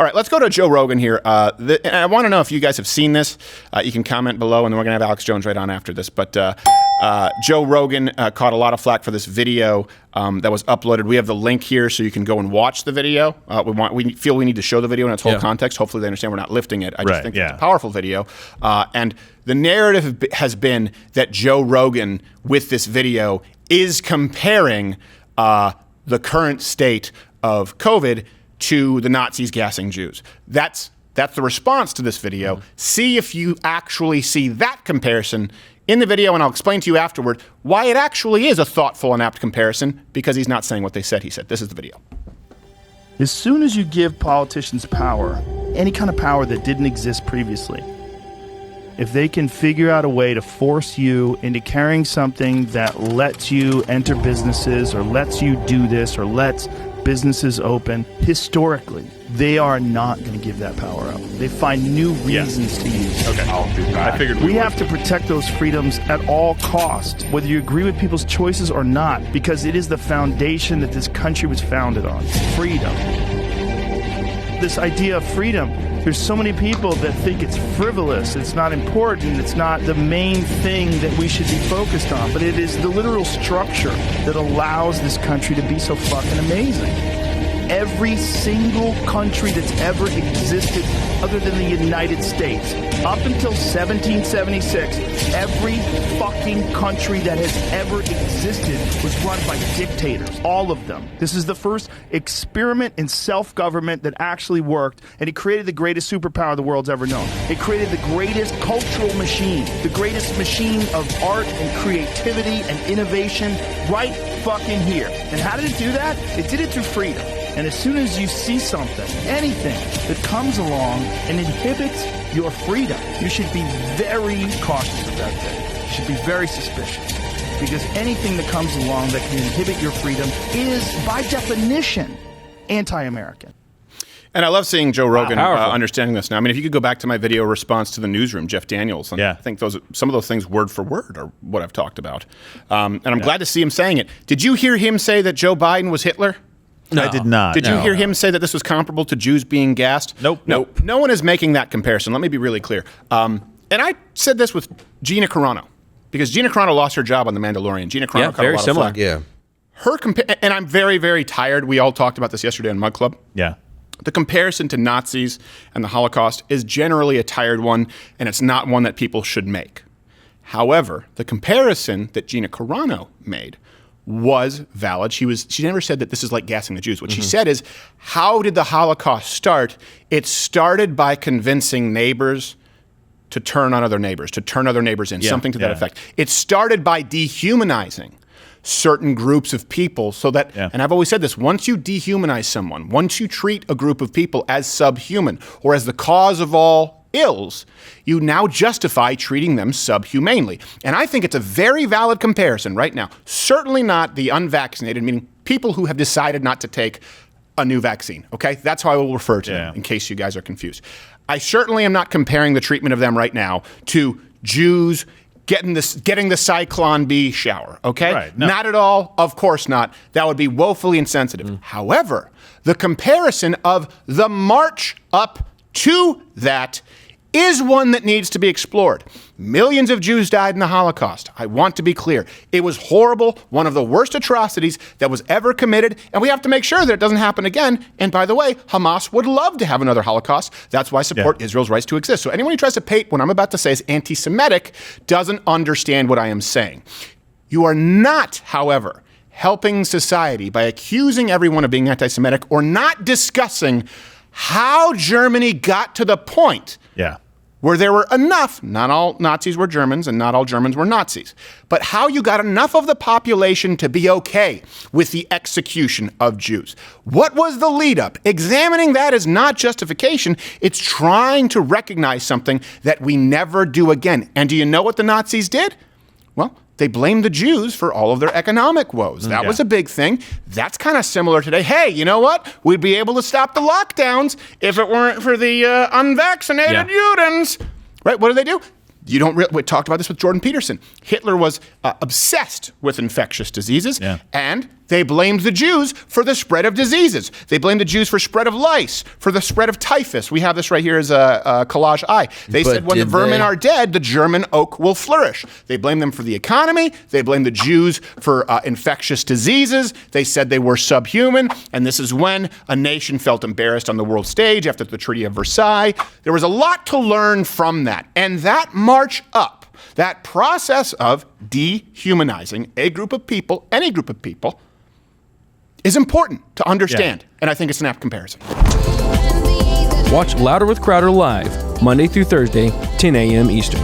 All right, let's go to Joe Rogan here. And I want to know if you guys have seen this. You can comment below, and then we're going to have Alex Jones right on after this. But Joe Rogan caught a lot of flack for this video that was uploaded. We have the link here so you can go and watch the video. We feel we need to show the video in its whole context. Hopefully they understand we're not lifting it. I just think it's a powerful video. And the narrative has been that Joe Rogan, with this video, is comparing the current state of COVID to the Nazis gassing Jews. That's the response to this video. Mm-hmm. See if you actually see that comparison in the video, and I'll explain to you afterward why it actually is a thoughtful and apt comparison, because he's not saying what they said he said. This is the video. As soon as you give politicians power, any kind of power that didn't exist previously, if they can figure out a way to force you into carrying something that lets you enter businesses or lets you do this or lets businesses open, historically, they are not going to give that power up. They find new reasons to use it. Okay. I figured we have to protect those freedoms at all costs, whether you agree with people's choices or not, because it is the foundation that this country was founded on. Freedom. This idea of freedom, there's so many people that think it's frivolous, it's not important, it's not the main thing that we should be focused on, but it is the literal structure that allows this country to be so fucking amazing. Every single country that's ever existed other than the United States, up until 1776, every fucking country that has ever existed was run by dictators. All of them. This is the first experiment in self-government that actually worked, and it created the greatest superpower the world's ever known. It created the greatest cultural machine, the greatest machine of art and creativity and innovation right fucking here. And how did it do that? It did it through freedom. And as soon as you see something, anything that comes along and inhibits your freedom, you should be very cautious of that thing. You should be very suspicious. Because anything that comes along that can inhibit your freedom is, by definition, anti-American. And I love seeing Joe Rogan understanding this now. I mean, if you could go back to my video response to the newsroom, Jeff Daniels, and I think some of those things word for word are what I've talked about. And I'm glad to see him saying it. Did you hear him say that Joe Biden was Hitler? No. I did not. Did you hear him say that this was comparable to Jews being gassed? Nope. No one is making that comparison. Let me be really clear. And I said this with Gina Carano, because Gina Carano lost her job on The Mandalorian. Gina Carano caught a lot of flack. Yeah. And I'm very, very tired. We all talked about this yesterday on Mug Club. Yeah. The comparison to Nazis and the Holocaust is generally a tired one, and it's not one that people should make. However, the comparison that Gina Carano made was valid. She never said that this is like gassing the Jews. What she said is, how did the Holocaust start? It started by convincing neighbors to turn on other neighbors, in, something to that effect. It started by dehumanizing certain groups of people so that, and I've always said this, once you dehumanize someone, once you treat a group of people as subhuman or as the cause of all ills, you now justify treating them subhumanely. And I think it's a very valid comparison right now. Certainly not the unvaccinated, meaning people who have decided not to take a new vaccine, okay? That's how I will refer to them, in case you guys are confused. I certainly am not comparing the treatment of them right now to Jews getting the Cyclone B shower, okay? Right, no. Not at all. Of course not. That would be woefully insensitive. However, the comparison of the march up to that is one that needs to be explored. Millions of Jews died in the Holocaust. I want to be clear. It was horrible, one of the worst atrocities that was ever committed, and we have to make sure that it doesn't happen again. And by the way, Hamas would love to have another Holocaust. That's why I support Israel's rights to exist. So anyone who tries to paint what I'm about to say as anti-Semitic doesn't understand what I am saying. You are not, however, helping society by accusing everyone of being anti-Semitic or not discussing how Germany got to the point where there were enough, not all Nazis were Germans and not all Germans were Nazis, but how you got enough of the population to be okay with the execution of Jews. What was the lead up? Examining that is not justification. It's trying to recognize something that we never do again. And do you know what the Nazis did? Well, they blamed the Jews for all of their economic woes. That was a big thing. That's kind of similar today. Hey, you know what? We'd be able to stop the lockdowns if it weren't for the unvaccinated Judens. Right? What do? We talked about this with Jordan Peterson. Hitler was obsessed with infectious diseases, and They blamed the Jews for the spread of diseases. They blamed the Jews for spread of lice, for the spread of typhus. We have this right here as a collage eye. They said when the vermin are dead, the German oak will flourish. They blamed them for the economy. They blamed the Jews for infectious diseases. They said they were subhuman. And this is when a nation felt embarrassed on the world stage after the Treaty of Versailles. There was a lot to learn from that. And that march up, that process of dehumanizing a group of people, any group of people, is important to understand. And I think it's an apt comparison. Watch Louder with Crowder live, Monday through Thursday, 10 a.m. Eastern.